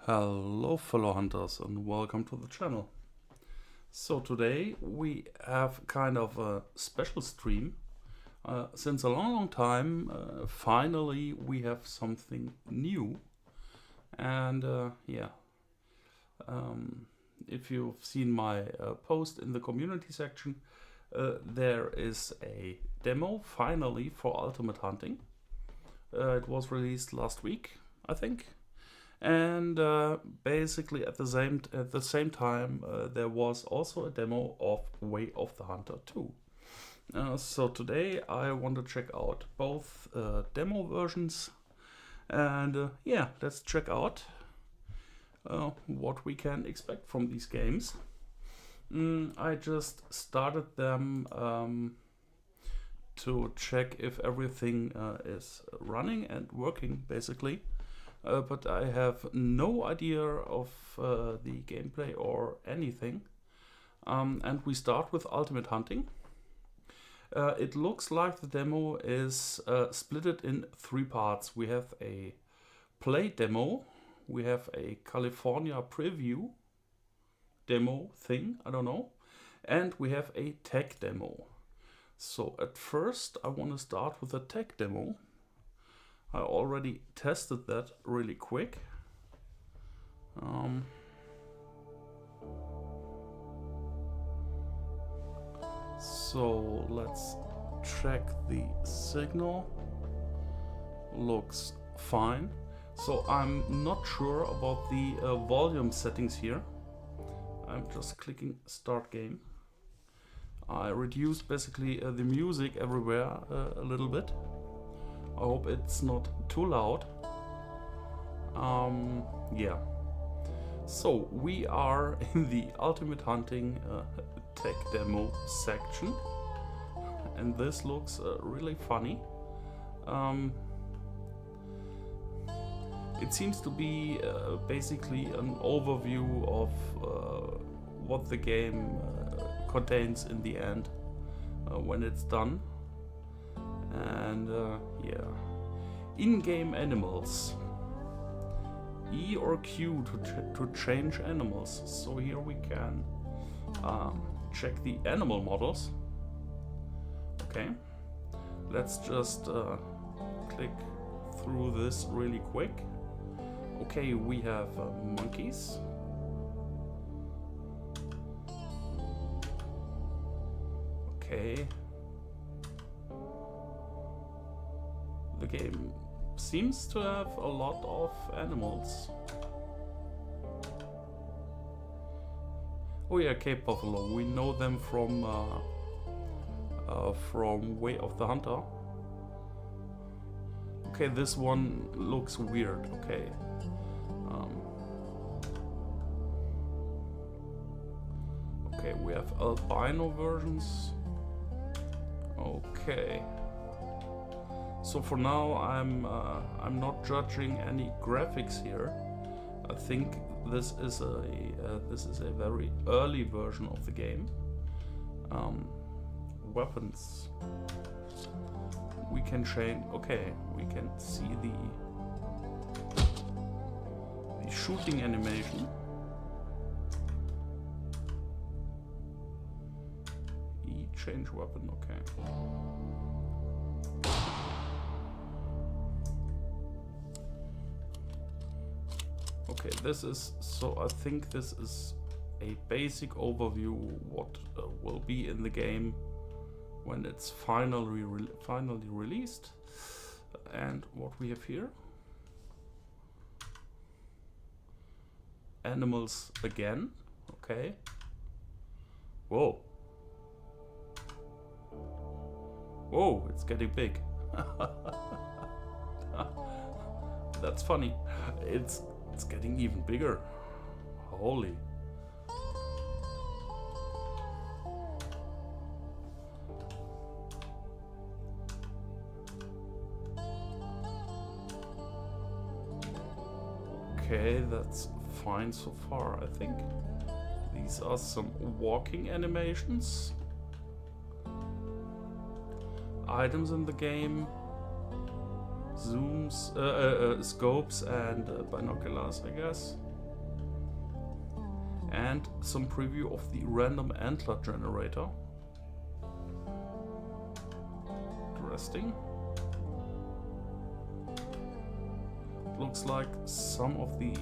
Hello fellow hunters and welcome to the channel. So today we have kind of a special stream. Since a long time finally we have something new and if you've seen my post in the community section, there is a demo finally for Ultimate Hunting. It was released last week, I think. And basically at the same time there was also a demo of Way of the Hunter 2. So today I want to check out both demo versions and let's check out what we can expect from these games. I just started them to check if everything is running and working basically. But I have no idea of the gameplay or anything. And we start with Ultimate Hunting. It looks like the demo is split in 3 parts. We have a play demo, we have a California preview demo thing, I don't know, and we have a tech demo. So at first I want to start with the tech demo. I already tested that really quick. So let's check the signal. Looks fine. So I'm not sure about the volume settings here. I'm just clicking start game. I reduced basically the music everywhere a little bit. I hope it's not too loud. So we are in the Ultimate Hunting tech demo section, and this looks really funny. It seems to be basically an overview of what the game contains in the end when it's done. And in-game animals. E or Q to change animals. So here we can check the animal models. Okay, let's just click through this really quick. Okay, we have monkeys. Okay. The game seems to have a lot of animals. Oh yeah, Cape Buffalo. We know them from Way of the Hunter. Okay, this one looks weird. Okay. Okay, we have albino versions. Okay. So for now, I'm not judging any graphics here. I think this is a very early version of the game. Weapons. We can change. Okay, we can see the shooting animation. Change weapon. Okay. Okay, this is, so I think this is a basic overview what will be in the game when it's finally released. And what we have here, animals again. Okay. Whoa. Whoa, it's getting big. That's funny. It's getting even bigger. Holy. Okay, that's fine so far, I think. These are some walking animations. Items in the game. Zooms, scopes and binoculars, I guess. and some preview of the random antler generator. Interesting. Looks like some of the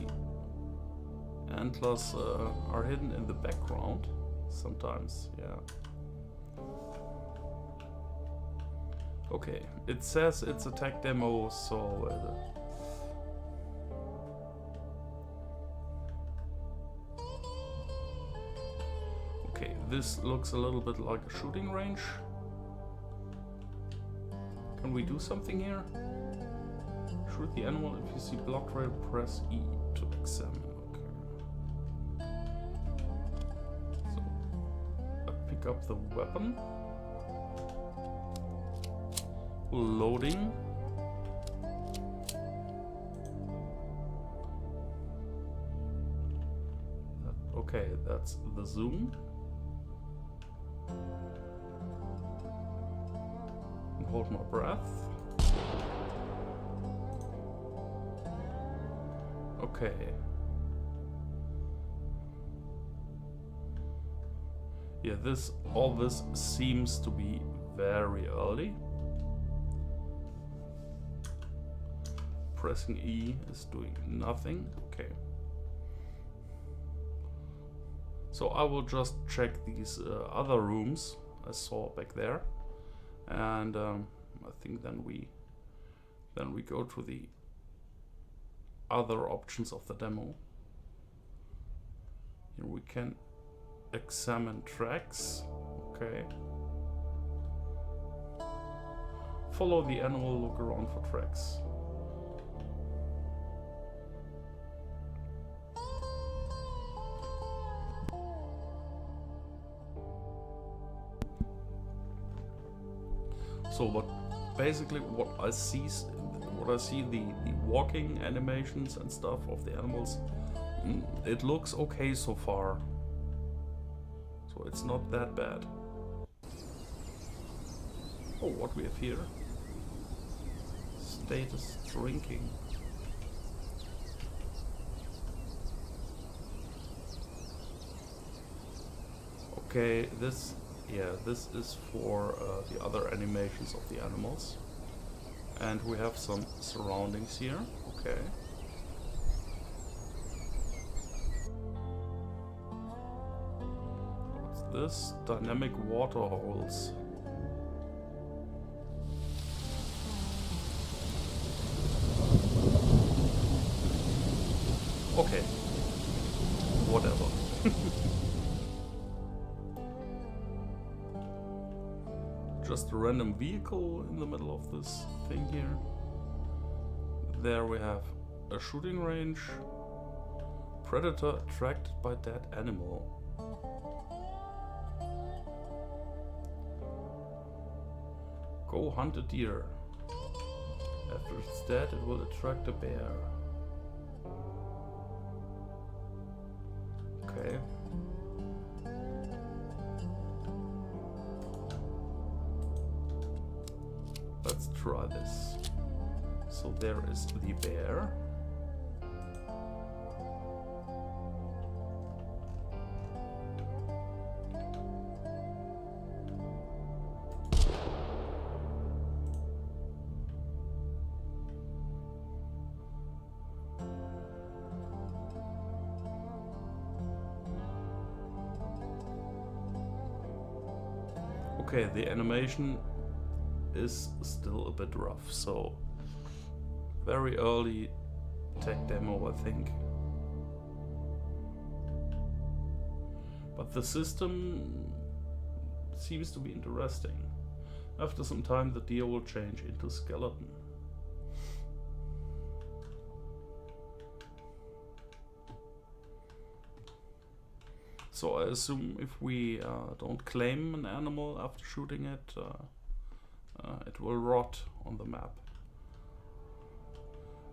antlers are hidden in the background sometimes, yeah. Okay, it says it's a tech demo, so okay, this looks a little bit like a shooting range. Can we do something here? Shoot the animal. If you see block trail, press E to examine. Okay. So I pick up the weapon. Loading. Okay, that's the zoom. And hold my breath. Okay. Yeah, all this seems to be very early. Pressing E is doing nothing. Okay. So I will just check these other rooms I saw back there, and I think then we go to the other options of the demo. Here we can examine tracks. Okay. Follow the animal, look around for tracks. So what I see the walking animations and stuff of the animals, it looks okay so far. So it's not that bad. Oh, what we have here? Status drinking. Okay, this is for the other animations of the animals. And we have some surroundings here. Okay. What's this? Dynamic water holes. Okay. Whatever. Just a random vehicle in the middle of this thing here. There we have a shooting range. Predator attracted by dead animal. Go hunt a deer. After it's dead, it will attract a bear. Okay. Let's try this. So there is the bear. Okay, the animation is still a bit rough, so very early tech demo, I think. But the system seems to be interesting. After some time, the deer will change into skeleton. So I assume if we don't claim an animal after shooting it, it will rot on the map.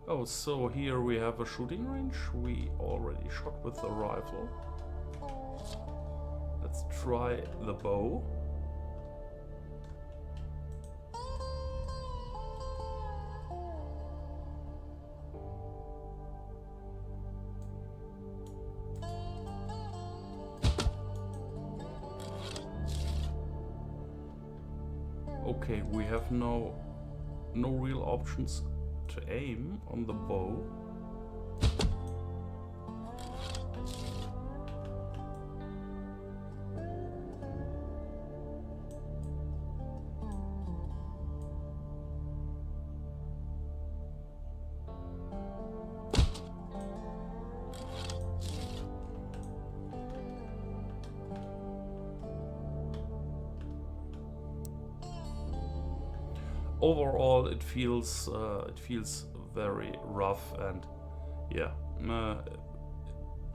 Oh, so here we have a shooting range. We already shot with the rifle. Let's try the bow. Okay, we have no real options to aim on the bow. Overall, it feels very rough, and yeah,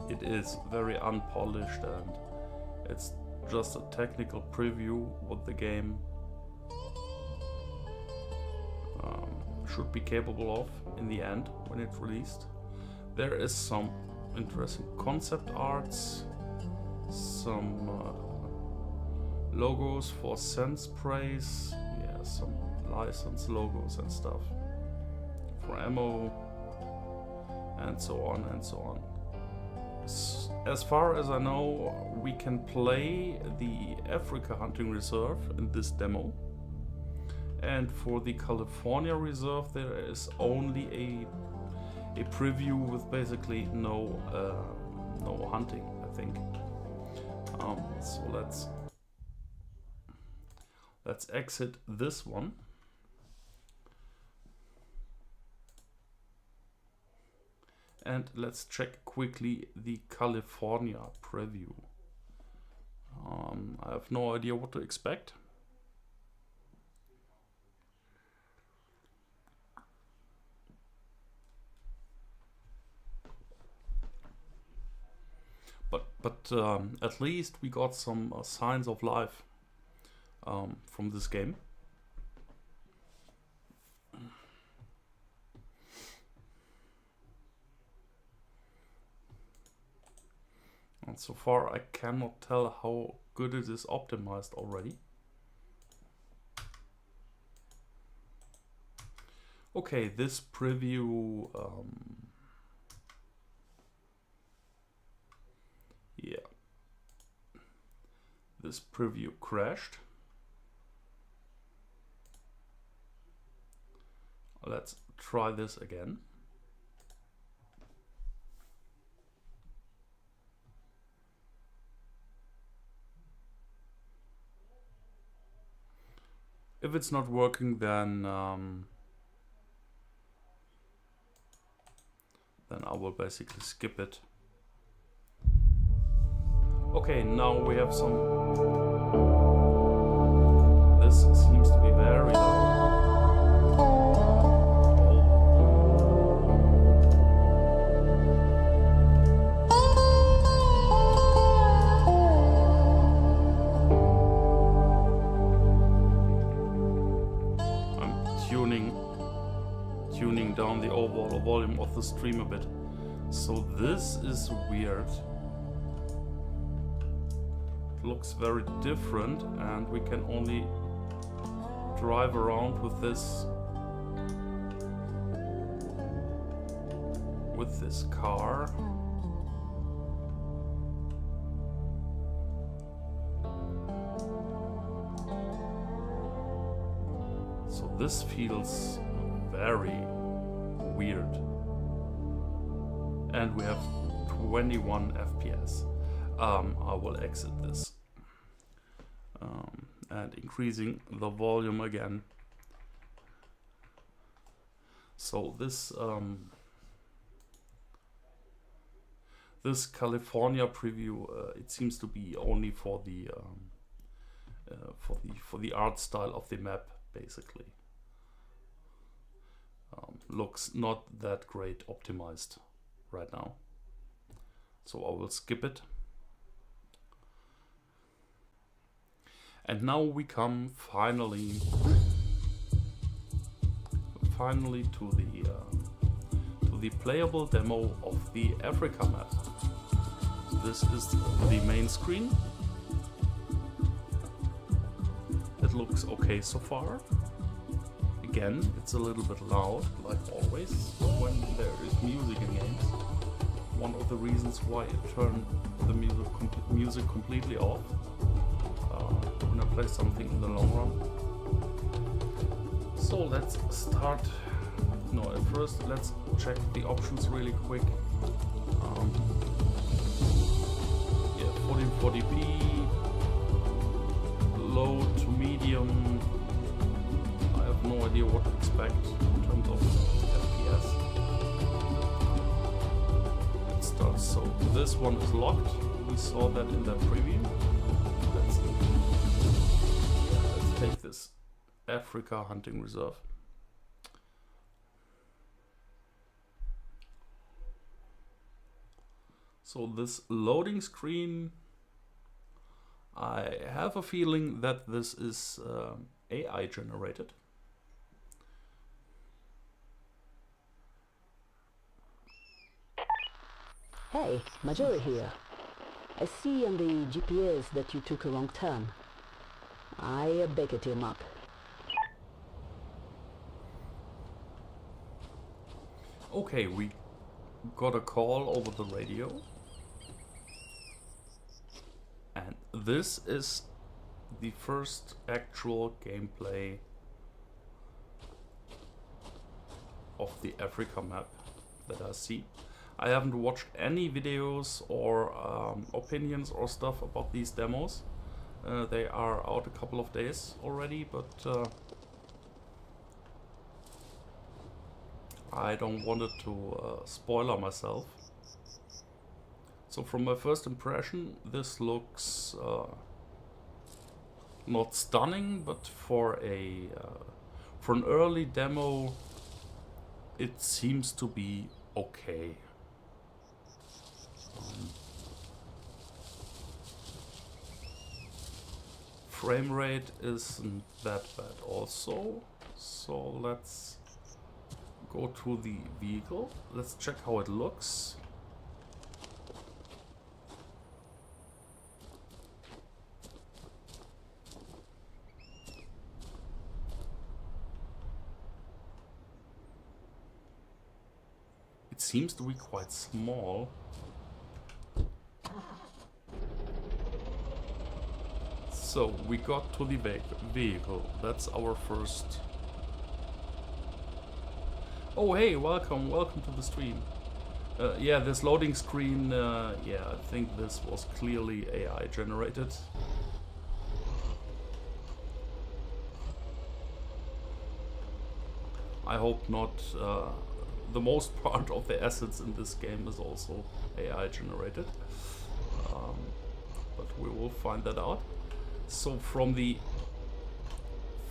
it is very unpolished, and it's just a technical preview what the game should be capable of in the end when it's released. There is some interesting concept arts, some logos for scent sprays, yeah, some license logos and stuff for ammo, and so on and so on. As far as I know, we can play the Africa Hunting Reserve in this demo, and for the California Reserve there is only a preview with basically no hunting, I think. So let's exit this one. And let's check quickly the California preview. I have no idea what to expect. But at least we got some signs of life from this game. And so far I cannot tell how good it is optimized already. Okay, this preview, yeah, this preview crashed. Let's try this again. If it's not working, then I will basically skip it. Okay, now we have some. This seems to be very loud. Tuning down the overall volume of the stream a bit. So this is weird. It looks very different, and we can only drive around with this car. So this feels very weird, and we have 21 FPS. I will exit this and increasing the volume again. So this this California preview, it seems to be only for the art style of the map, basically. Looks not that great optimized right now, so I will skip it. And now we come finally to the playable demo of the Africa map. This is the main screen. It looks okay so far. Again, it's a little bit loud, like always, when there is music in games. One of the reasons why I turn the music completely off when I play something in the long run. So let's start. No, at first let's check the options really quick. Yeah, 1440p, low to medium. I have no idea what to expect in terms of FPS. Let's start. So this one is locked. We saw that in the preview. Let's take this Africa Hunting Reserve. So this loading screen, I have a feeling that this is AI generated. Hey, Majori here. I see on the GPS that you took a wrong turn. I beckett him up. Okay, we got a call over the radio. And this is the first actual gameplay of the Africa map that I see. I haven't watched any videos or opinions or stuff about these demos. They are out a couple of days already, but I don't want it to spoiler myself. So from my first impression, this looks not stunning, but for an early demo, it seems to be okay. Frame rate isn't that bad also, so let's go to the vehicle. Let's check how it looks. It seems to be quite small. So we got to the vehicle. That's our first. Oh hey, welcome to the stream. Yeah, this loading screen, yeah, I think this was clearly AI generated. I hope not. The most part of the assets in this game is also AI generated. But we will find that out. So from the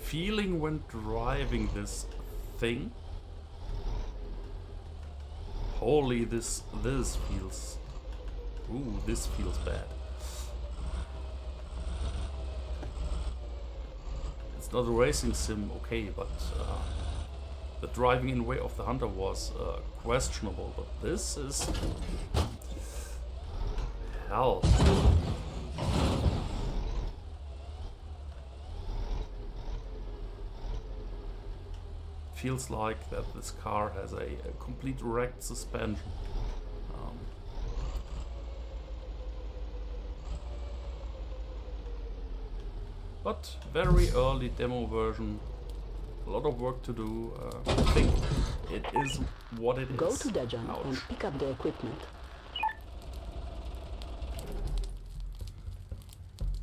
feeling when driving this thing, holy, this feels, ooh, this feels bad. It's not a racing sim, okay, but the driving in Way of the Hunter was questionable, but this is hell. Feels like that this car has a complete wrecked suspension. But very early demo version, a lot of work to do. I think it is what it is. Go to Dajan and pick up the equipment.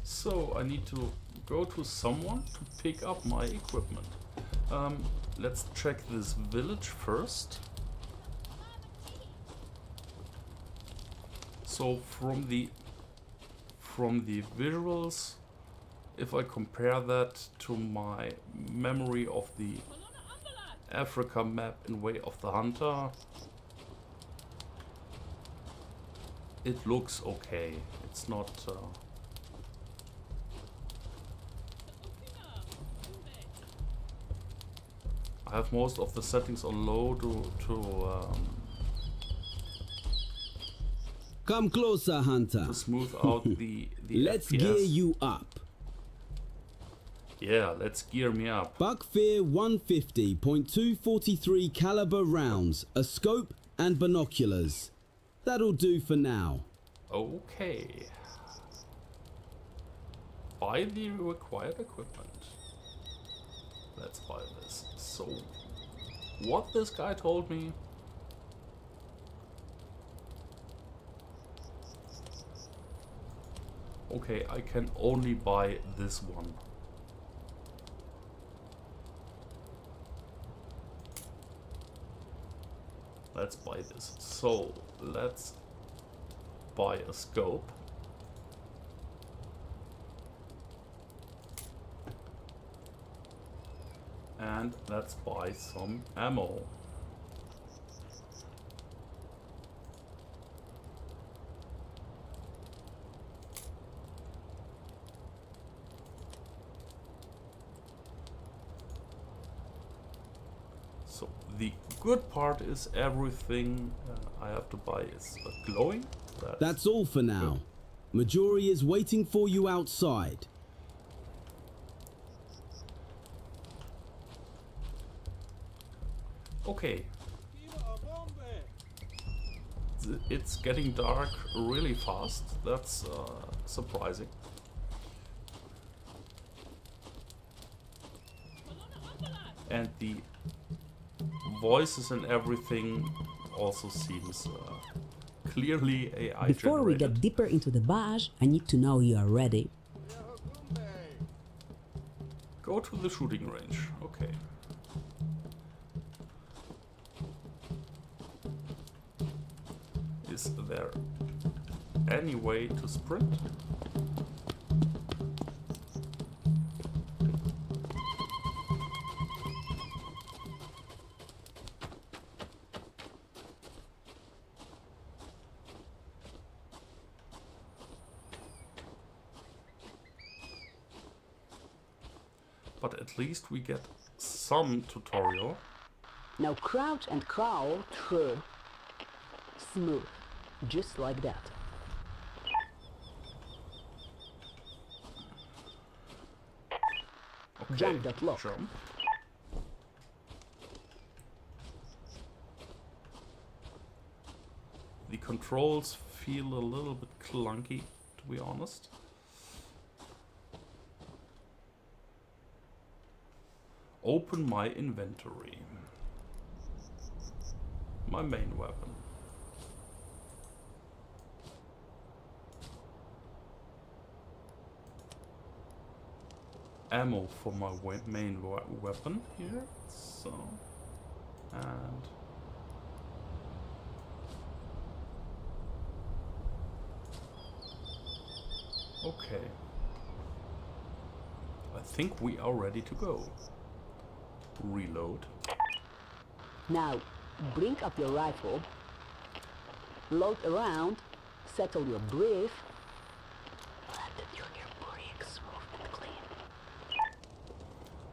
So I need to go to someone to pick up my equipment. Let's check this village first. So from the visuals, if I compare that to my memory of the Africa map in Way of the Hunter, it looks okay. It's not I have most of the settings on low Come closer, Hunter. to smooth out the Let's FPS. gear you up. Yeah, let's gear me up. Buckfear 150.243 caliber rounds, a scope and binoculars. That'll do for now. Okay. Buy the required equipment. Let's buy this. So, what this guy told me... Okay, I can only buy this one. Let's buy this. So, let's buy a scope. And let's buy some ammo. So the good part is everything I have to buy is glowing. That's all for now. Majori is waiting for you outside. Okay. It's getting dark really fast. That's surprising. And the voices and everything also seems clearly AI Before we generated. get deeper into the badge, I need to know you are ready. Go to the shooting range. Okay. Is there any way to sprint? But at least we get some tutorial. Now crouch and crawl through. Smooth. Just like that. Okay, Jump that lock. jump. The controls feel a little bit clunky, to be honest. Open my inventory. My main weapon. Ammo for my main weapon here. So, and okay. I think we are ready to go. Reload. Now, bring up your rifle. Load around. Settle your brief. Let the trigger break smooth and clean.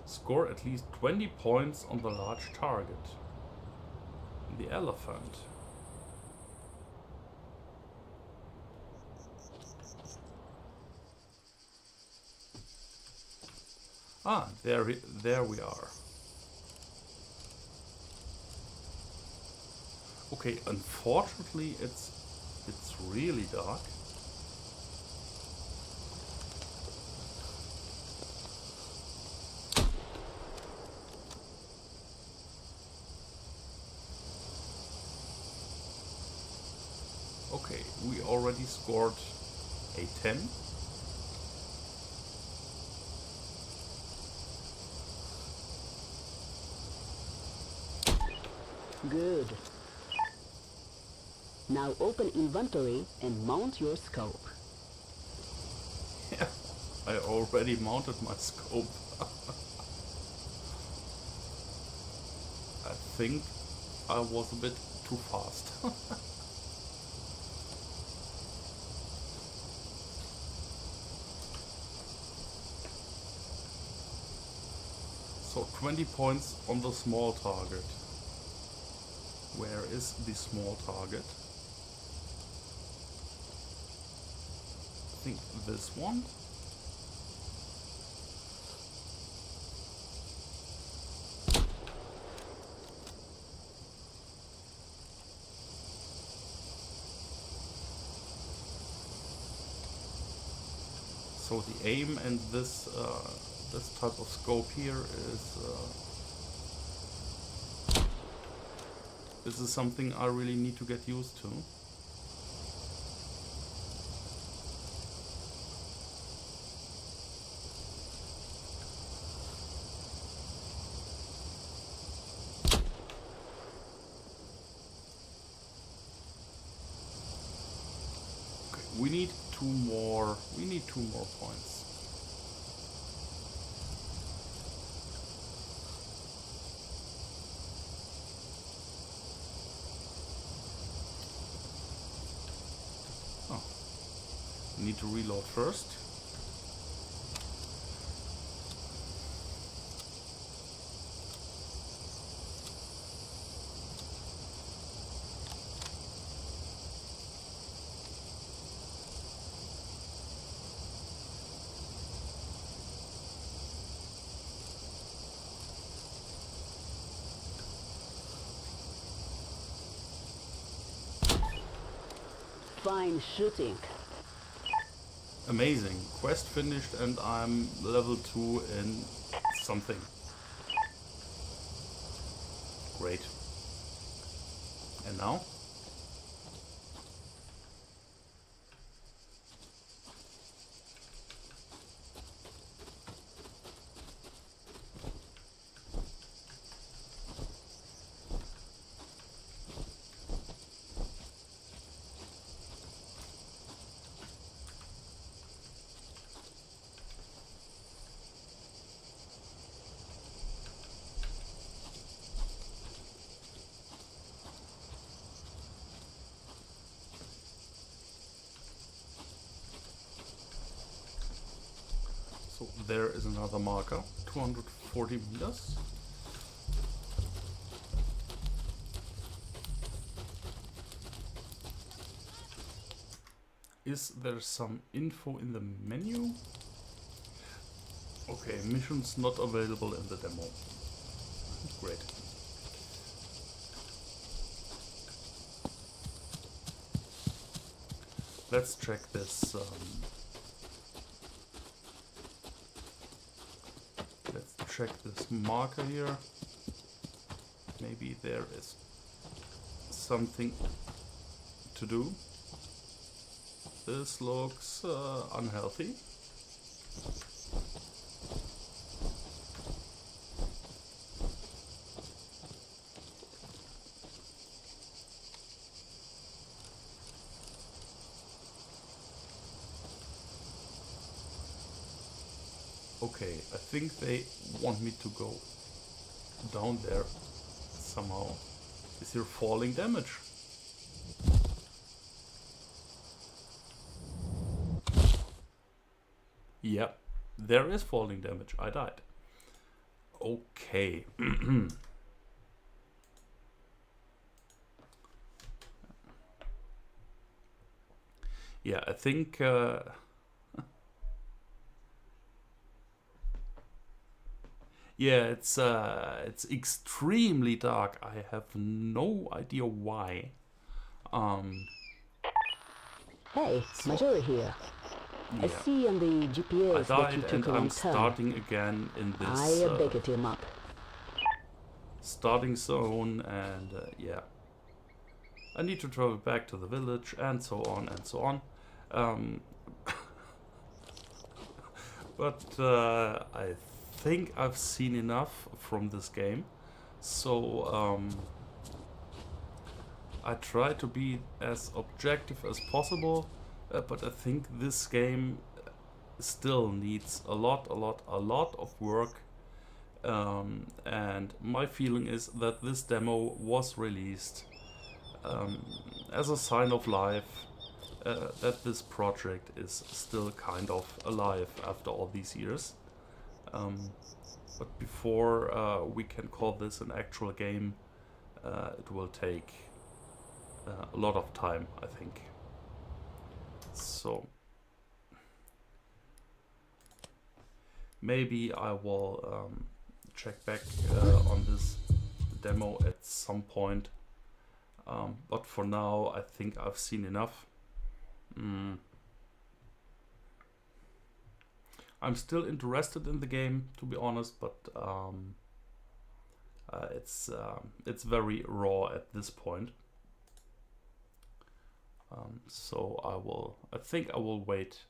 Score at least 20 points on the large target. The elephant. Ah, there we are. Okay, unfortunately it's really dark. Okay, we already scored a 10. Good. Now open inventory and mount your scope. Yeah, I already mounted my scope. I think I was a bit too fast. So 20 points on the small target. Where is the small target? I think this one. So the aim and this this type of scope here is this is something I really need to get used to. Okay, we need two more points. Need to reload first. Fine shooting. Amazing. Quest finished and I'm level 2 in something. Great. And now? So there is another marker, 240 meters. Is there some info in the menu? Okay, missions not available in the demo. Great. Let's check this. Let's check this marker here. Maybe there is something to do. This looks unhealthy. Okay, I think they want me to go down there somehow. Is there falling damage? Yeah, there is falling damage. I died. Okay. Yeah, I think yeah, it's extremely dark. I have no idea why. Hey, Majori here. I Yeah. see on the I GPS that you died took and a I'm wrong turn. starting again in this I backed him up. starting zone, and yeah, I need to travel back to the village and so on and so on. But I think I've seen enough from this game, so I try to be as objective as possible, but I think this game still needs a lot of work, and my feeling is that this demo was released as a sign of life, that this project is still kind of alive after all these years. But before we can call this an actual game, it will take a lot of time, I think. So maybe I will check back on this demo at some point. But for now, I think I've seen enough. I'm still interested in the game, to be honest, but it's very raw at this point. So I think I will wait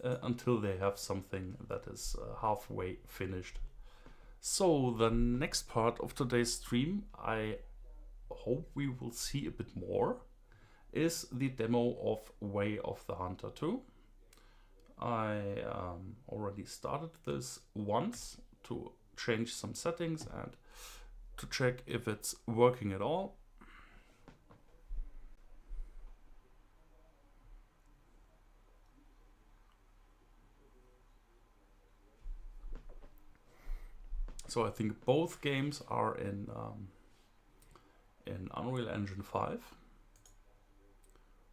until they have something that is halfway finished. So the next part of today's stream, I hope we will see a bit more, is the demo of Way of the Hunter 2. I already started this once to change some settings and to check if it's working at all. So I think both games are in Unreal Engine 5.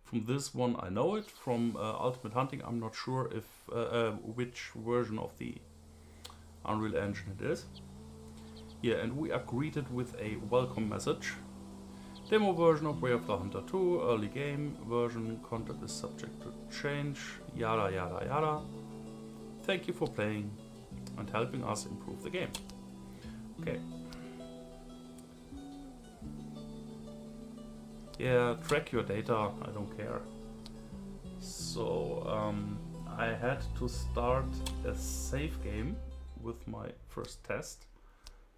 From this one I know it. From Ultimate Hunting I'm not sure if which version of the Unreal Engine it is. Yeah, and we are greeted with a welcome message. Demo version of Way of the Hunter 2, early game version, content is subject to change, yada yada yada. Thank you for playing and helping us improve the game. Okay. Yeah, track your data, I don't care. So, I had to start a save game with my first test,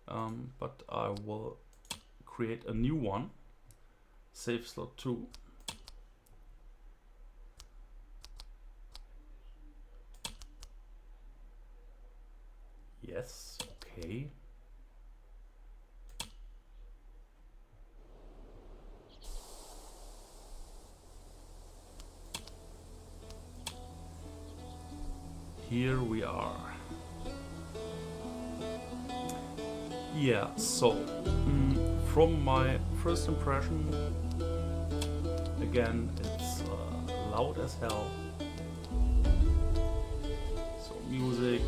but I will create a new one, save slot 2. Yes, okay. Here we are. Yeah, so from my first impression, again, it's loud as hell. So music,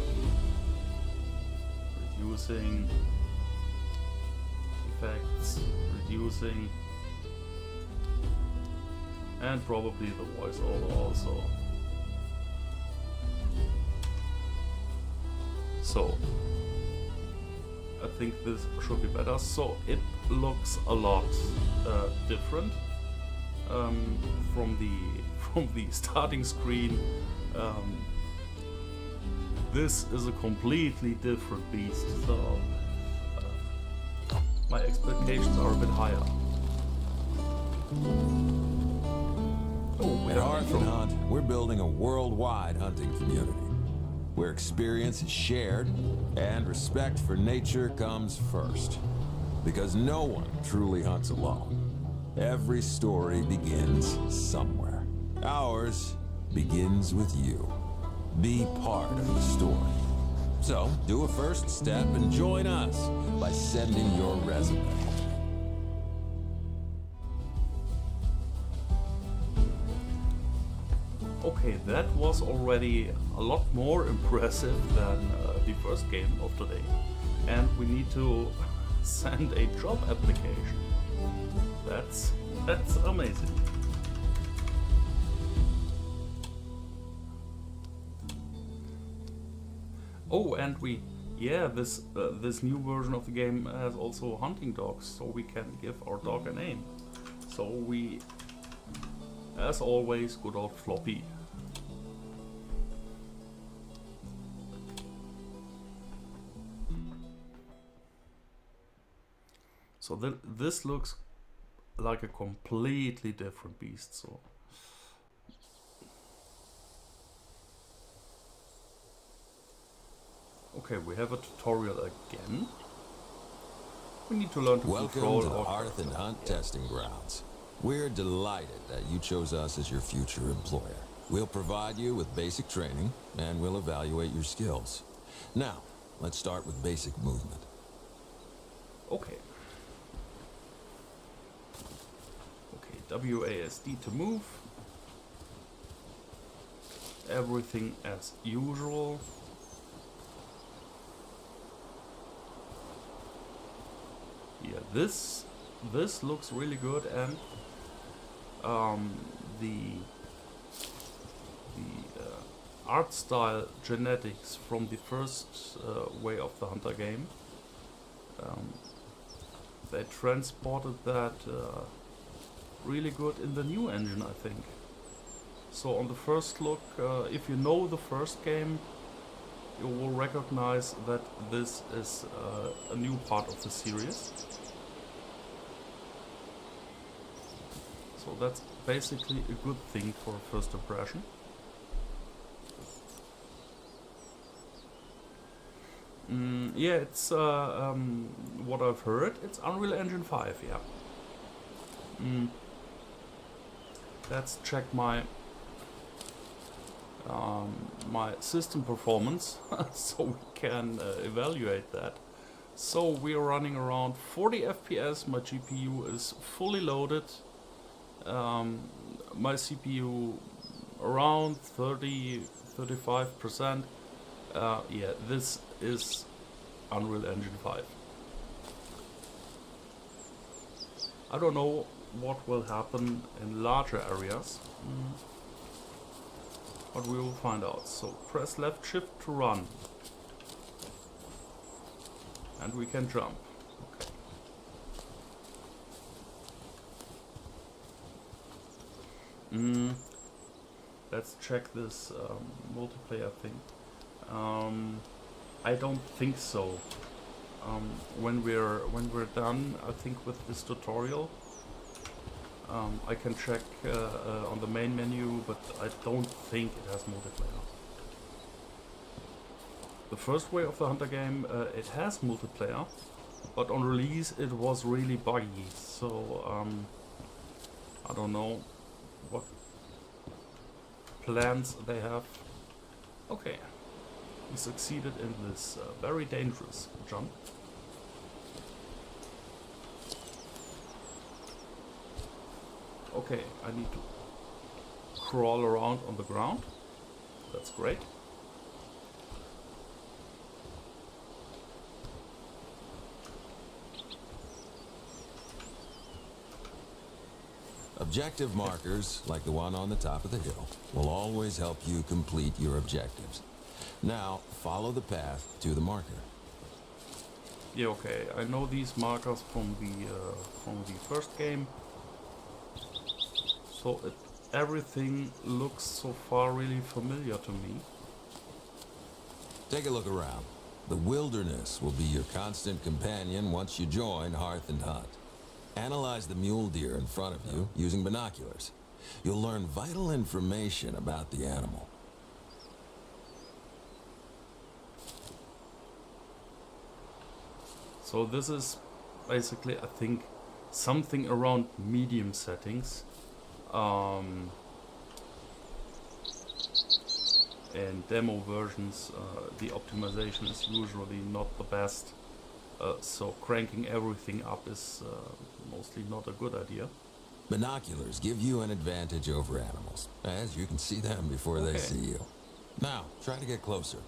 reducing, effects, reducing, and probably the voiceover also. So I think this should be better. So it looks a lot different from the starting screen. This is a completely different beast. So my expectations are a bit higher. At Hearth and Hunt, we're building a worldwide hunting community, where experience is shared and respect for nature comes first. Because no one truly hunts alone. Every story begins somewhere. Ours begins with you. Be part of the story. So, do a first step and join us by sending your resume. Okay, that was already a lot more impressive than the first game of today. And we need to send a job application. That's amazing. Oh, and this new version of the game has also hunting dogs, so we can give our dog a name. So we, as always, good old Floppy. So this looks like a completely different beast. So okay, we have a tutorial again. We need to learn to control Welcome to the our Hearth and Hunt testing grounds. We're delighted that you chose us as your future employer. We'll provide you with basic training and we'll evaluate your skills. Now, let's start with basic movement. Okay. WASD to move. Everything as usual. Yeah, this looks really good, and the art style genetics from the first Way of the Hunter game. They transported that really good in the new engine, I think. So on the first look, if you know the first game, you will recognize that this is a new part of the series. So that's basically a good thing for a first impression. Yeah, it's what I've heard. It's Unreal Engine 5, yeah. Let's check my my system performance so we can evaluate that. So we're running around 40 FPS. My GPU is fully loaded. My CPU around 30-35%. Yeah, this is Unreal Engine 5. I don't know what will happen in larger areas, but we will find out. So press left shift to run, and we can jump. Okay. Let's check this multiplayer thing. I don't think so. When we're done, I think with this tutorial, I can check on the main menu, but I don't think it has multiplayer. The first Way of the Hunter game, it has multiplayer, but on release it was really buggy. So I don't know what plans they have. Okay, we succeeded in this very dangerous jump. Okay, I need to crawl around on the ground. That's great. Objective markers, like the one on the top of the hill, will always help you complete your objectives. Now, follow the path to the marker. Yeah, okay. I know these markers from the first game. So everything looks so far really familiar to me. Take a look around. The wilderness will be your constant companion once you join Hearth and Hunt. Analyze the mule deer in front of you using binoculars. You'll learn vital information about the animal. So this is basically, I think, something around medium settings. In demo versions, the optimization is usually not the best. So cranking everything up is mostly not a good idea. Binoculars give you an advantage over animals, as you can see them before they see you. Now, try to get closer.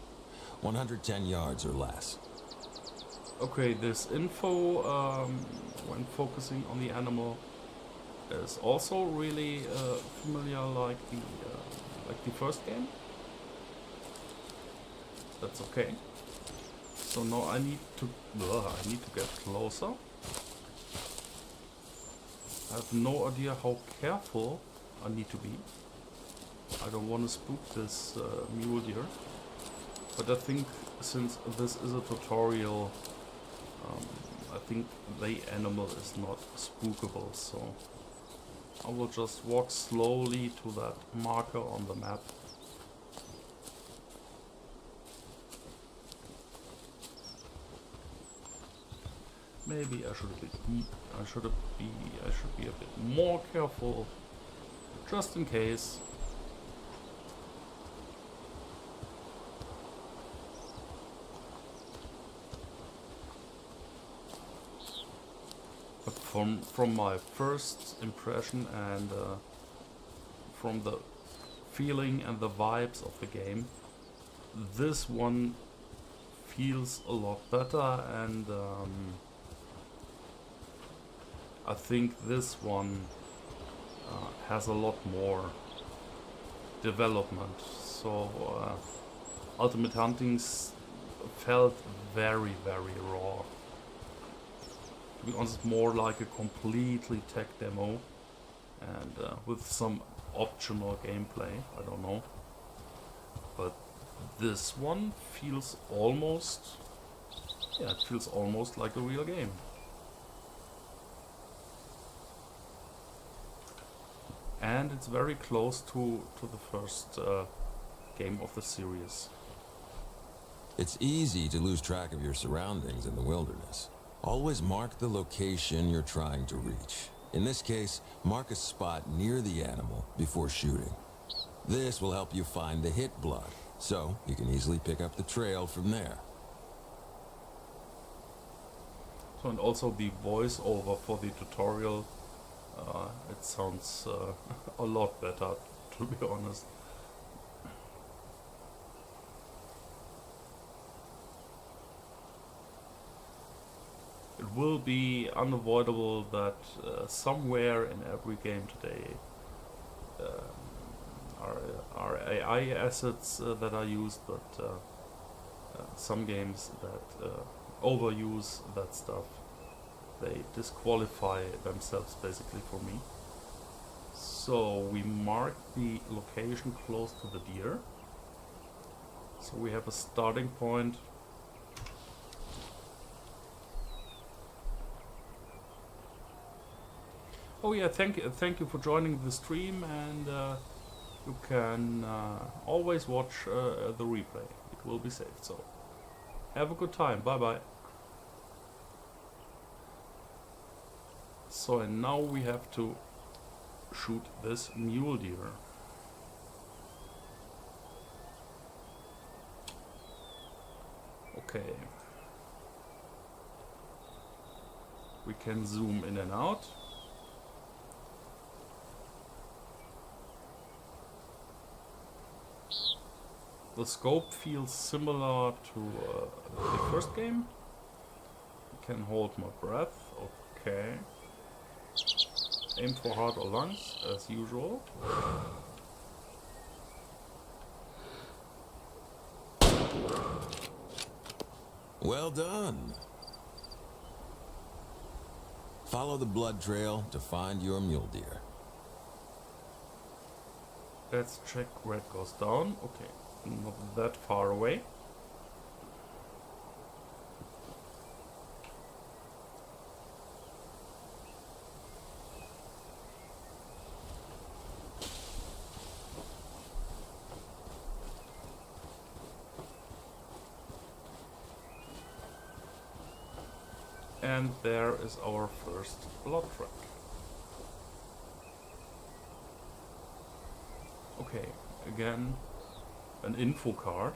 110 yards or less. Okay, this info, when focusing on the animal, is also really familiar like the first game. That's okay. So now I need to get closer. I have no idea how careful I need to be. I don't want to spook this mule deer. But I think since this is a tutorial, I think the animal is not spookable. So I will just walk slowly to that marker on the map. Maybe I should be a bit more careful, just in case. But from my first impression and from the feeling and the vibes of the game, this one feels a lot better, and I think this one has a lot more development. so Ultimate Huntings felt very, very raw. To be honest, more like a completely tech demo and with some optional gameplay, I don't know. But this one feels almost, yeah, it feels almost like a real game. And it's very close to the first game of the series. It's easy to lose track of your surroundings in the wilderness. Always mark the location you're trying to reach. In this case, mark a spot near the animal before shooting. This will help you find the hit blood, so you can easily pick up the trail from there. So, and also the voiceover for the tutorial, it sounds a lot better, to be honest. It will be unavoidable that somewhere in every game today are AI assets that are used, but some games that overuse that stuff, they disqualify themselves basically for me. So we mark the location close to the deer. So we have a starting point. Oh yeah, thank you for joining the stream, and you can always watch the replay. It will be saved, so have a good time. Bye bye. So, and now we have to shoot this mule deer. Okay. We can zoom in and out. The scope feels similar to the first game. I can hold my breath. Okay. Aim for heart or lungs, as usual. Well done. Follow the blood trail to find your mule deer. Let's check where it goes down. Okay. Not that far away. And there is our first blood track. Okay, again, an info card.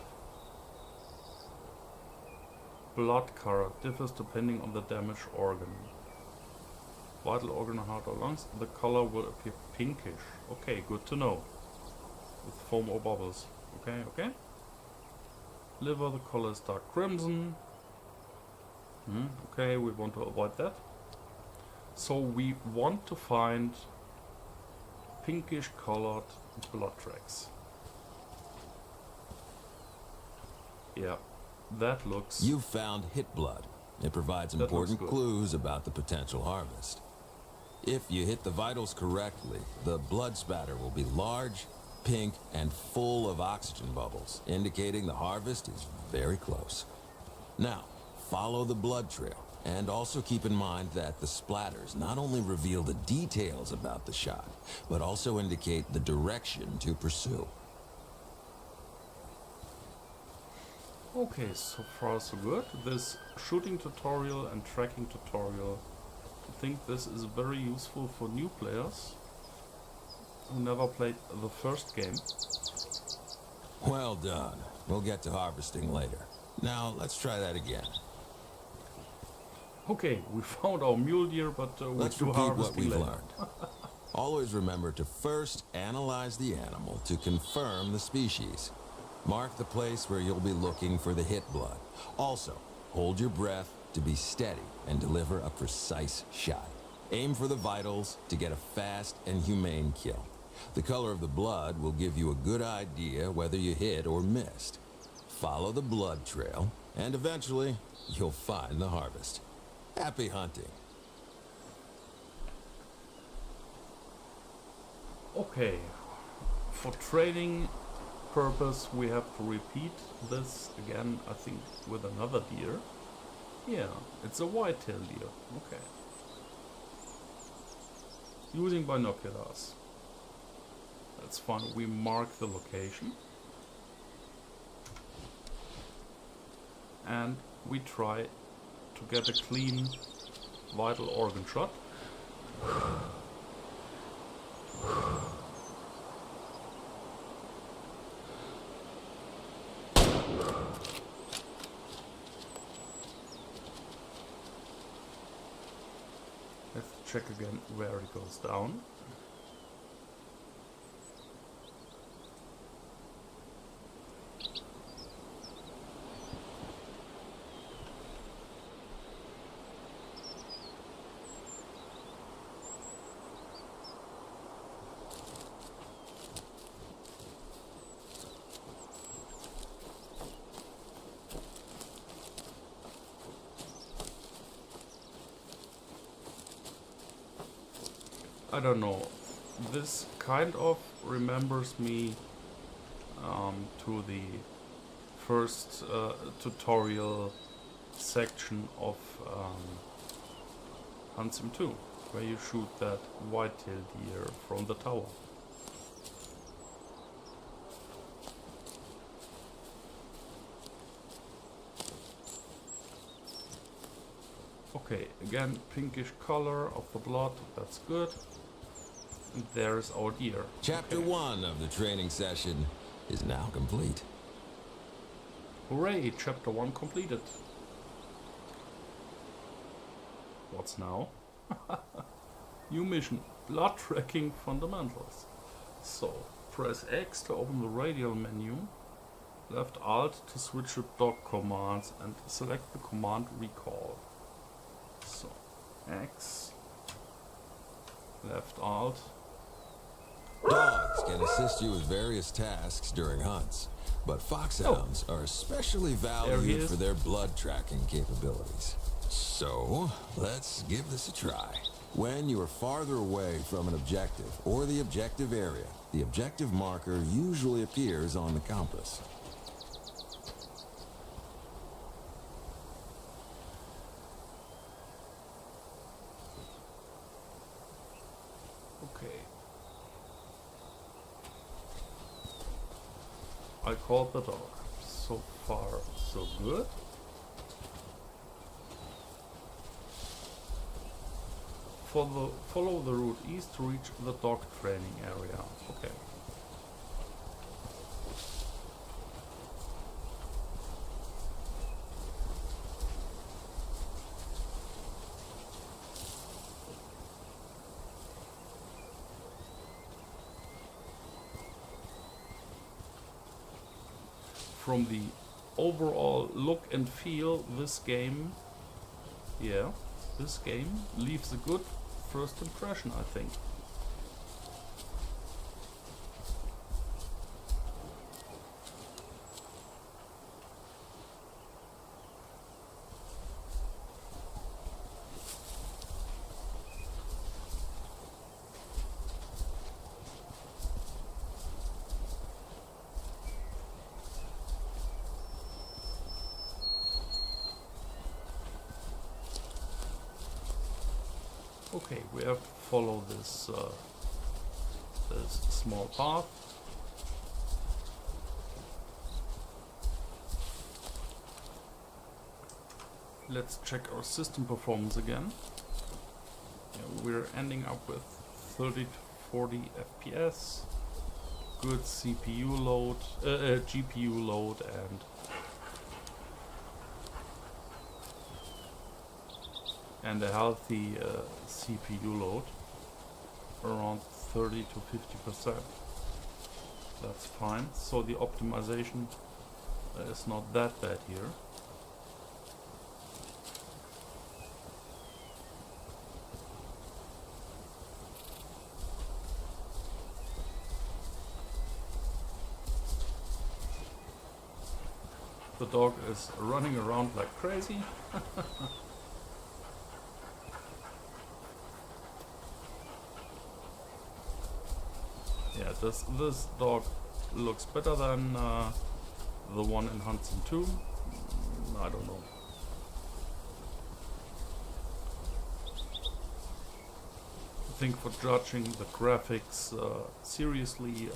Blood color differs depending on the damaged organ. Vital organ, heart or lungs, the color will appear pinkish. Okay, good to know. With foam or bubbles. Okay, okay. Liver, the color is dark crimson. Okay, we want to avoid that. So we want to find pinkish colored blood tracks. Yeah, that looks... You found hit blood. It provides important clues about the potential harvest. If you hit the vitals correctly, the blood spatter will be large, pink, and full of oxygen bubbles, indicating the harvest is very close. Now, follow the blood trail, and also keep in mind that the splatters not only reveal the details about the shot, but also indicate the direction to pursue. Okay, so far so good. This shooting tutorial and tracking tutorial, I think this is very useful for new players who never played the first game. Well done. We'll get to harvesting later. Now, let's try that again. Okay, we found our mule deer, but let's we'll do repeat what we've later. learned. Always remember to first analyze the animal to confirm the species. Mark the place where you'll be looking for the hit blood. Also, hold your breath to be steady and deliver a precise shot. Aim for the vitals to get a fast and humane kill. The color of the blood will give you a good idea whether you hit or missed. Follow the blood trail, and eventually, you'll find the harvest. Happy hunting. Okay, for training purpose we have to repeat this again, I think with another deer. Yeah, it's a white-tailed deer, okay. Using binoculars. That's fine, we mark the location. And we try to get a clean vital organ shot. Let's check again where it goes down. I don't know. This kind of remembers me to the first tutorial section of Hunt Sim 2, where you shoot that white-tailed deer from the tower. Okay, again, pinkish color of the blood, that's good. And there's our deer. Chapter Okay. 1 of the training session is now complete. Hooray, chapter 1 completed. What's now? New mission, blood tracking fundamentals. So, press X to open the radial menu, left Alt to switch to dog commands, and select the command recall. So, X, left Alt. Dogs can assist you with various tasks during hunts, but foxhounds are especially valued is. for their blood tracking capabilities. So, let's give this a try. When you are farther away from an objective or the objective area, the objective marker usually appears on the compass. Okay. I called the dog. So far, so good. Follow the route east to reach the dog training area. Okay. From the overall look and feel, this game leaves a good first impression, I think. Okay, we have to follow this this small path. Let's check our system performance again. Yeah, we're ending up with 30 to 40 FPS, good CPU load, GPU load, and a healthy CPU load, around 30 to 50%. That's fine. So the optimization is not that bad here. The dog is running around like crazy. Yeah, this dog looks better than the one in Hudson 2. I don't know. I think for judging the graphics seriously,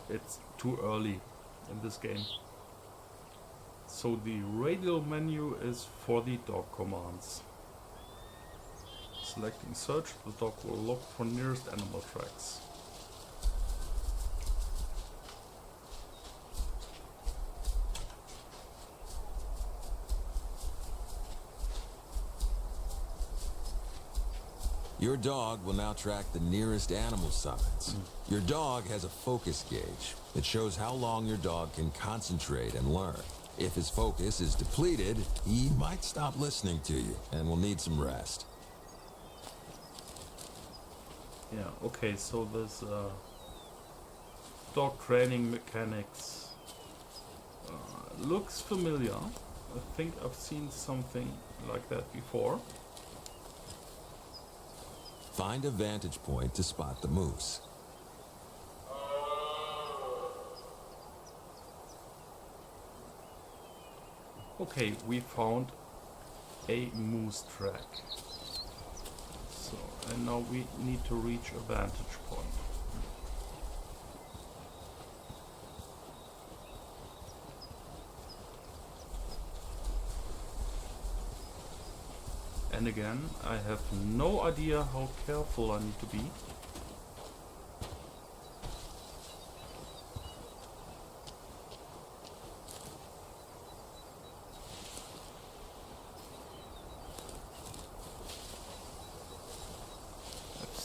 it's too early in this game. So the radial menu is for the dog commands. Selecting search, the dog will look for nearest animal tracks. Your dog will now track the nearest animal signs. Your dog has a focus gauge. It shows how long your dog can concentrate and learn. If his focus is depleted, he might stop listening to you and will need some rest. Yeah, okay, so this dog training mechanics looks familiar. I think I've seen something like that before. Find a vantage point to spot the moose. Okay, we found a moose track. So, and now we need to reach a vantage point. And again, I have no idea how careful I need to be.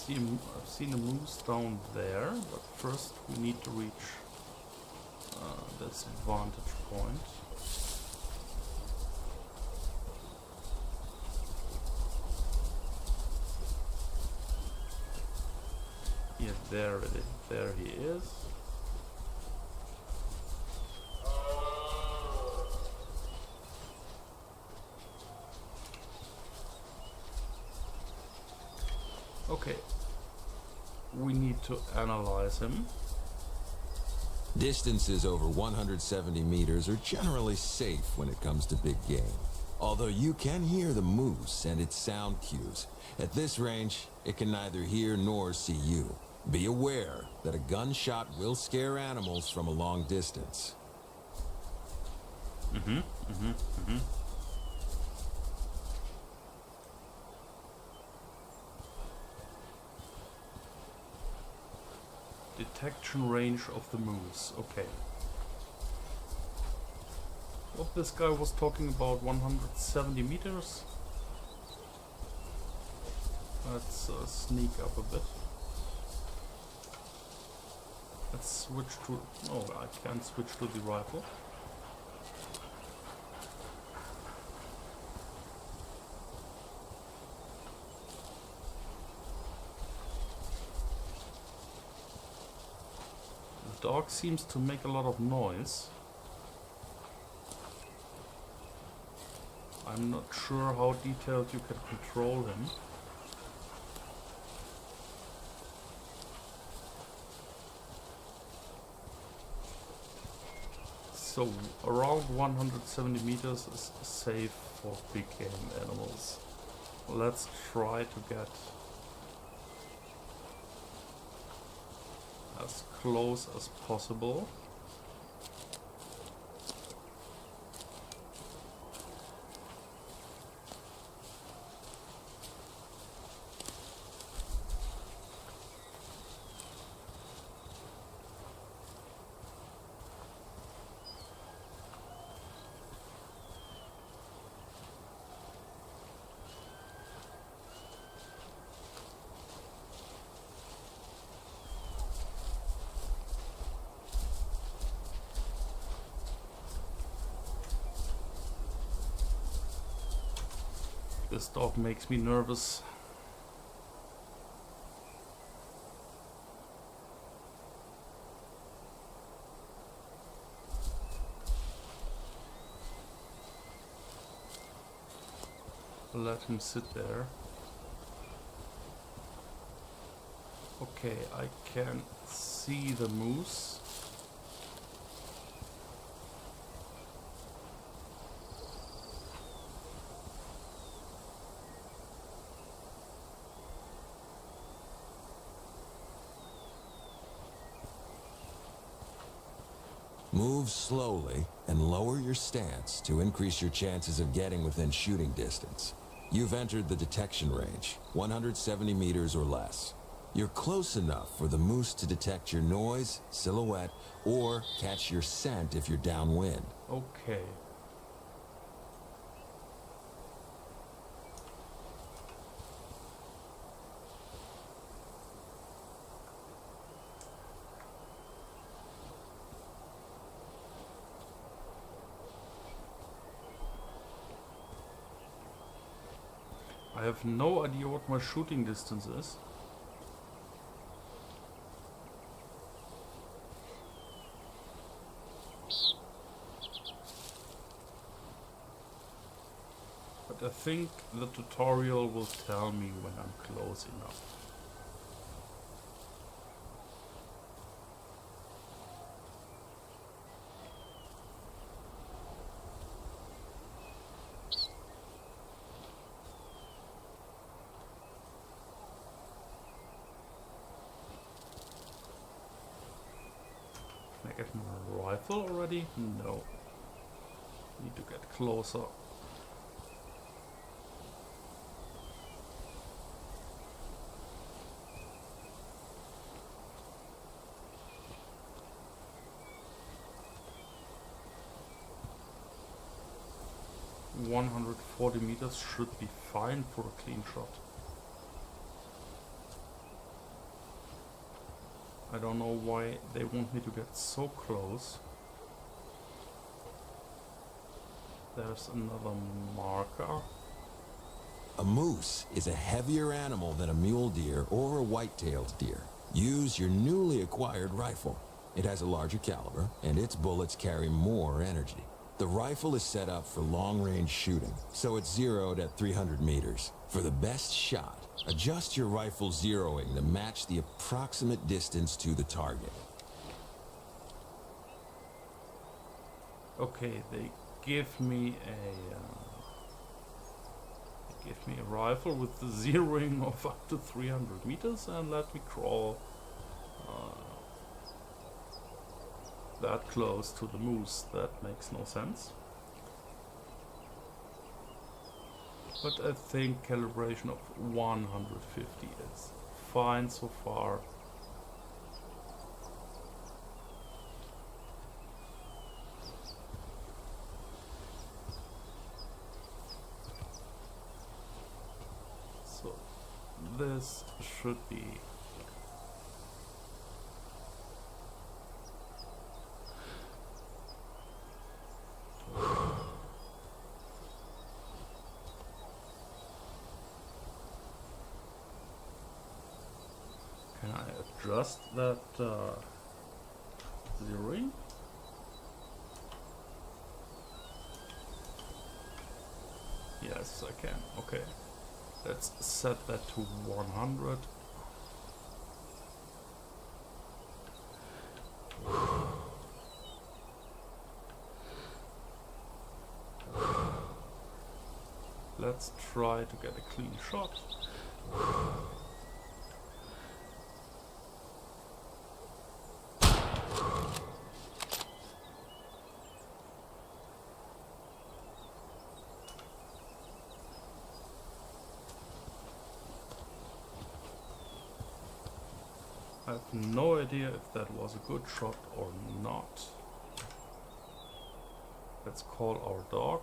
I've seen a moose down there, but first we need to reach this vantage point. Yeah, there it is. There he is. Okay. We need to analyze him. Distances over 170 meters are generally safe when it comes to big game. Although you can hear the moose and its sound cues. At this range, it can neither hear nor see you. Be aware that a gunshot will scare animals from a long distance. Detection range of the moose. Okay. What this guy was talking about, 170 meters. Let's sneak up a bit. Let's switch to... Oh, I can't switch to the rifle. The dog seems to make a lot of noise. I'm not sure how detailed you can control him. So around 170 meters is safe for big game animals. Let's try to get as close as possible. This dog makes me nervous. let him sit there. Okay, I can see the moose. Move slowly and lower your stance to increase your chances of getting within shooting distance. You've entered the detection range, 170 meters or less. You're close enough for the moose to detect your noise, silhouette, or catch your scent if you're downwind. Okay. I have no idea what my shooting distance is. But I think the tutorial will tell me when I'm close enough. Can I get my rifle already? No. Need to get closer. – 140 meters should be fine for a clean shot. I don't know why they want me to get so close. There's another marker. A moose is a heavier animal than a mule deer or a white-tailed deer. Use your newly acquired rifle. It has a larger caliber, and its bullets carry more energy. The rifle is set up for long-range shooting, so it's zeroed at 300 meters. For the best shot, adjust your rifle zeroing to match the approximate distance to the target. Okay, they give me a rifle with the zeroing of up to 300 meters and let me crawl that close to the moose. That makes no sense. But I think calibration of 150 is fine so far. So this should be Can I adjust that zeroing? Yes, I can. Okay. Let's set that to 100. Let's try to get a clean shot. I have no idea if that was a good shot or not. Let's call our dog.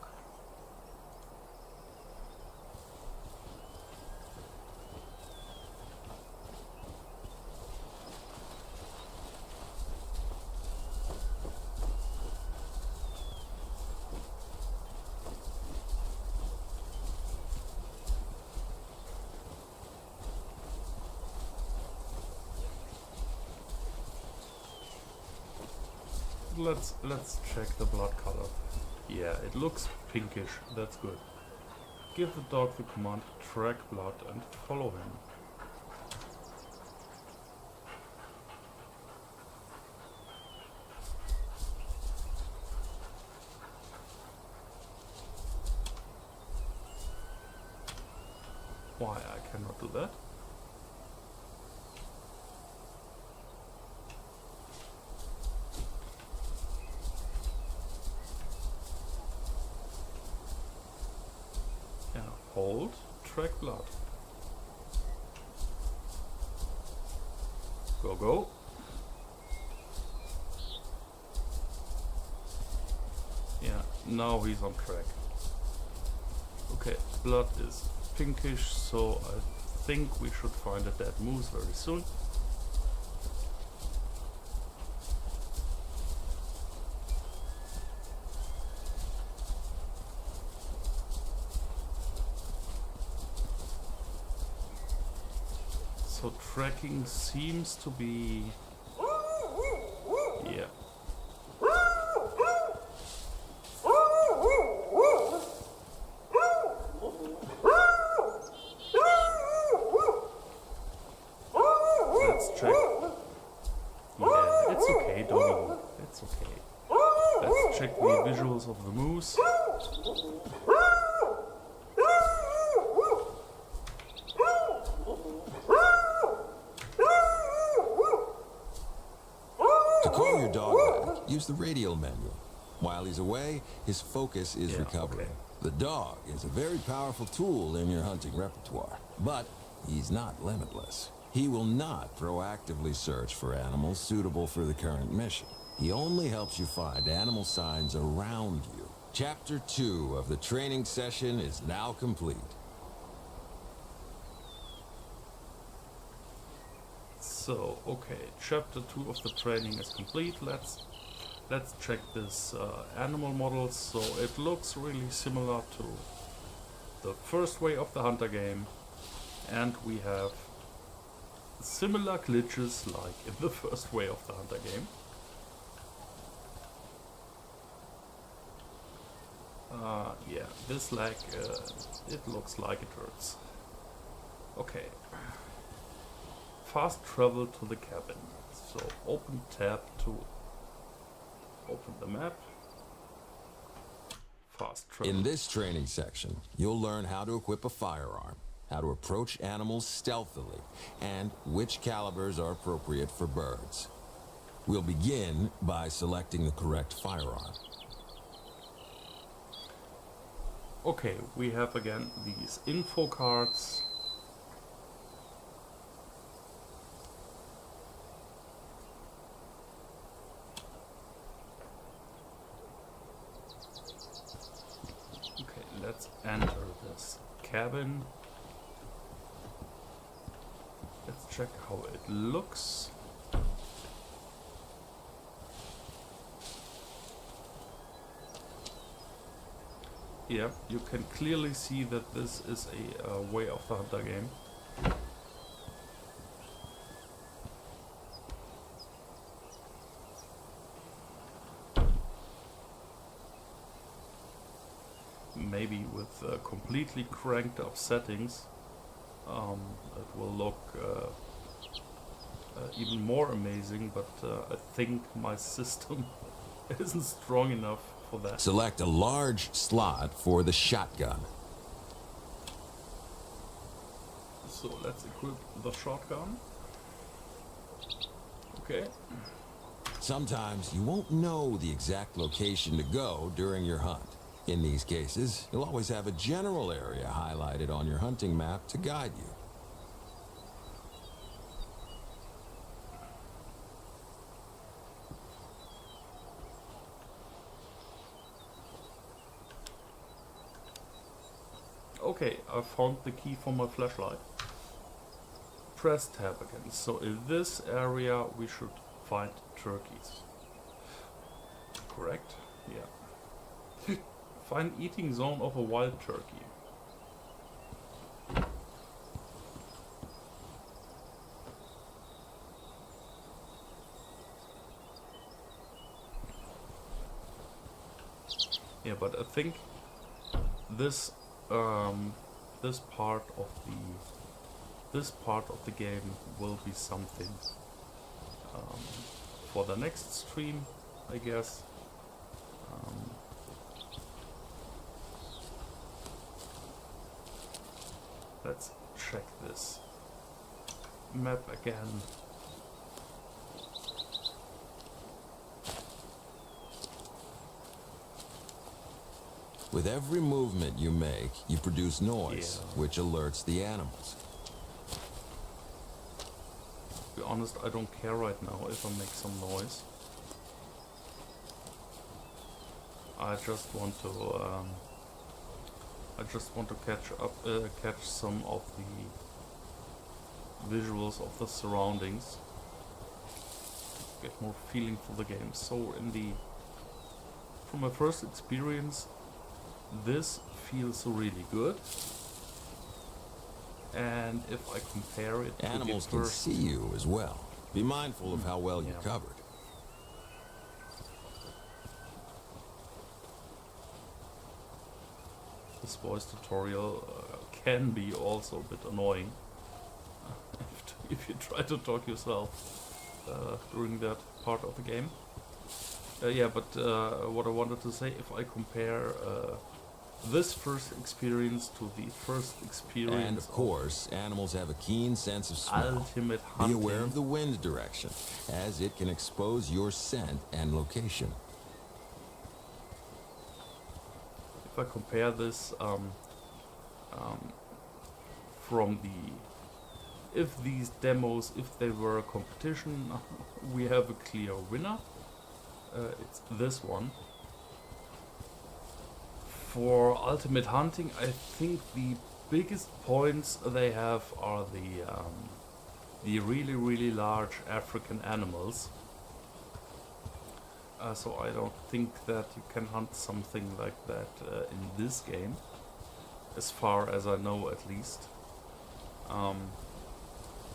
Let's check the blood color. Yeah, it looks pinkish. That's good. Give the dog the command track blood and follow him. Why I cannot do that? Yeah, hold, track blood. Go, go. Yeah, now he's on track. Okay, blood is pinkish, so I think we should find a dead moose very soon. So tracking seems to be... yeah. Let's check. Yeah, it's okay, doggy. It's okay. Let's check the visuals of the moose. To call your dog back, use the radial menu. While he's away, his focus is recovery. Okay. The dog is a very powerful tool in your hunting repertoire, but he's not limitless. He will not proactively search for animals suitable for the current mission. He only helps you find animal signs around you. Chapter 2 of the training session is now complete. So, okay, chapter 2 of the training is complete. Let's check this animal model. So it looks really similar to the first way of the Hunter game, and we have similar glitches like in the first way of the Hunter game. Yeah, this leg, it looks like it hurts. Okay. Fast travel to the cabin. So open tab to open the map. Fast travel. In this training section, you'll learn how to equip a firearm, how to approach animals stealthily, and which calibers are appropriate for birds. We'll begin by selecting the correct firearm. Okay, we have again these info cards. Okay, let's enter this cabin. Let's check how it looks. Yeah, you can clearly see that this is a Way of the Hunter game. Maybe with completely cranked up settings, it will look even more amazing, but I think my system isn't strong enough for that. Select a large slot for the shotgun. So let's equip the shotgun. Okay. Sometimes you won't know the exact location to go during your hunt. In these cases, you'll always have a general area highlighted on your hunting map to guide you. Okay, I found the key for my flashlight. Press tab again. So in this area we should find turkeys. Correct? Yeah. Find eating zone of a wild turkey. Yeah, but I think this this part of the game will be something for the next stream, I guess. Let's check this map again. With every movement you make, you produce noise, Yeah. which alerts the animals. To be honest, I don't care right now if I make some noise. I just want to catch some of the visuals of the surroundings, get more feeling for the game. So from my first experience, this feels really good. And if I compare it Animals to can the first, see you as well. Be mindful of how well you're Yeah. covered. this voice tutorial can be also a bit annoying if you try to talk yourself during that part of the game. Yeah, but what I wanted to say, if I compare this first experience to the first experience And of course, animals have a keen sense of smell. Ultimate Be Hunting, aware of the wind direction, as it can expose your scent and location. if I compare this from if these demos, if they were a competition, we have a clear winner. It's this one. For Ultimate Hunting, I think the biggest points they have are the really, really large African animals. So I don't think that you can hunt something like that in this game, as far as I know, at least.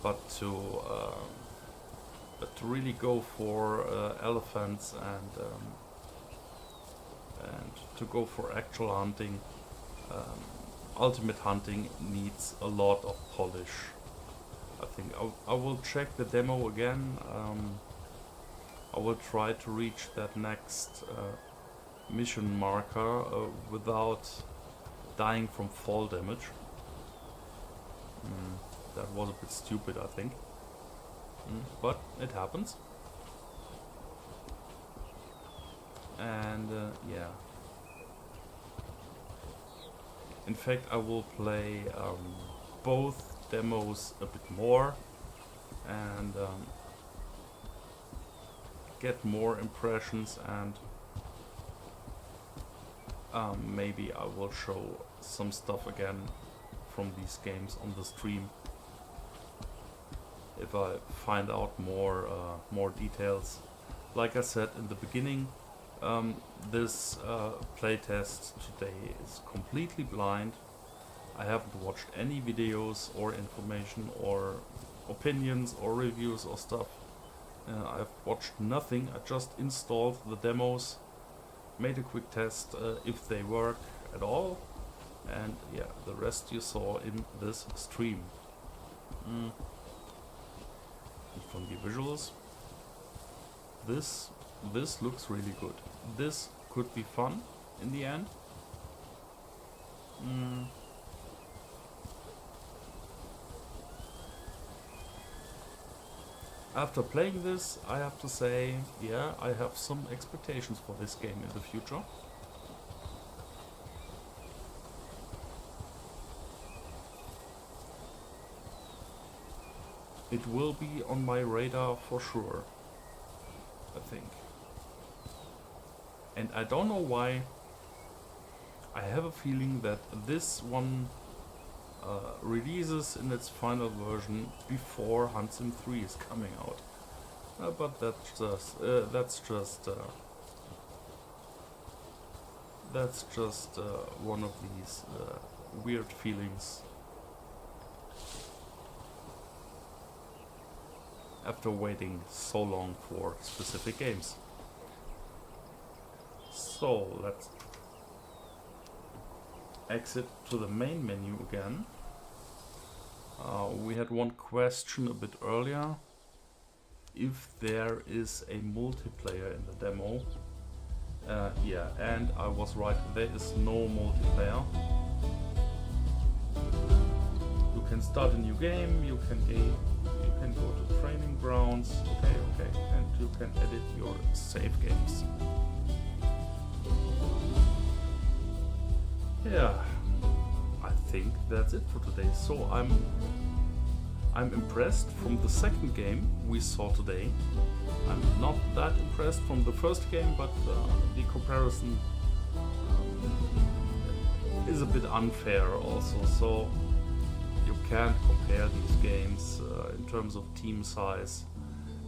But to really go for elephants and to go for actual hunting, Ultimate Hunting needs a lot of polish. I think I will check the demo again. I will try to reach that next mission marker without dying from fall damage. That was a bit stupid, I think. But it happens. And yeah. In fact, I will play both demos a bit more and get more impressions, and maybe I will show some stuff again from these games on the stream if I find out more details. Like I said in the beginning, this playtest today is completely blind. I haven't watched any videos or information or opinions or reviews or stuff. I've watched nothing. I just installed the demos, made a quick test if they work at all, and yeah, the rest you saw in this stream. And from the visuals, this looks really good. This could be fun in the end. After playing this, I have to say, yeah, I have some expectations for this game in the future. It will be on my radar for sure, I think. And I don't know why, I have a feeling that this one releases in its final version before Hunt Sim 3 is coming out. But that's just one of these weird feelings after waiting so long for specific games. exit to the main menu again. We had one question a bit earlier. If there is a multiplayer in the demo. Yeah, and I was right, there is no multiplayer. You can start a new game, you can go to training grounds, okay, and you can edit your save games. Yeah, I think that's it for today. So I'm impressed from the second game we saw today. I'm not that impressed from the first game, but the comparison is a bit unfair also. So you can't compare these games in terms of team size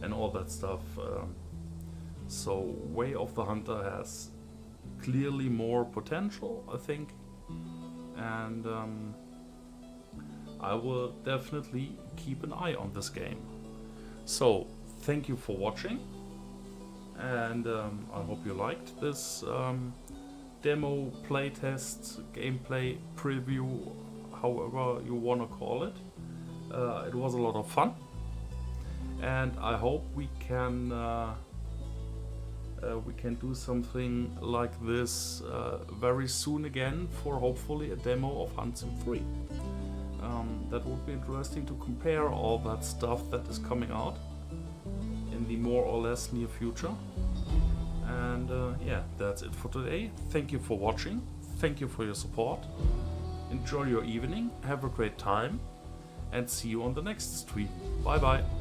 and all that stuff. So Way of the Hunter has clearly more potential, I think, and I will definitely keep an eye on this game. So thank you for watching, and I hope you liked this demo, playtest, gameplay, preview, however you want to call it. It was a lot of fun, and I hope we can do something like this very soon again for hopefully a demo of Hunt Sim 3. That would be interesting to compare all that stuff that is coming out in the more or less near future. And yeah, that's it for today. Thank you for watching. Thank you for your support. Enjoy your evening. Have a great time. And see you on the next stream. Bye bye.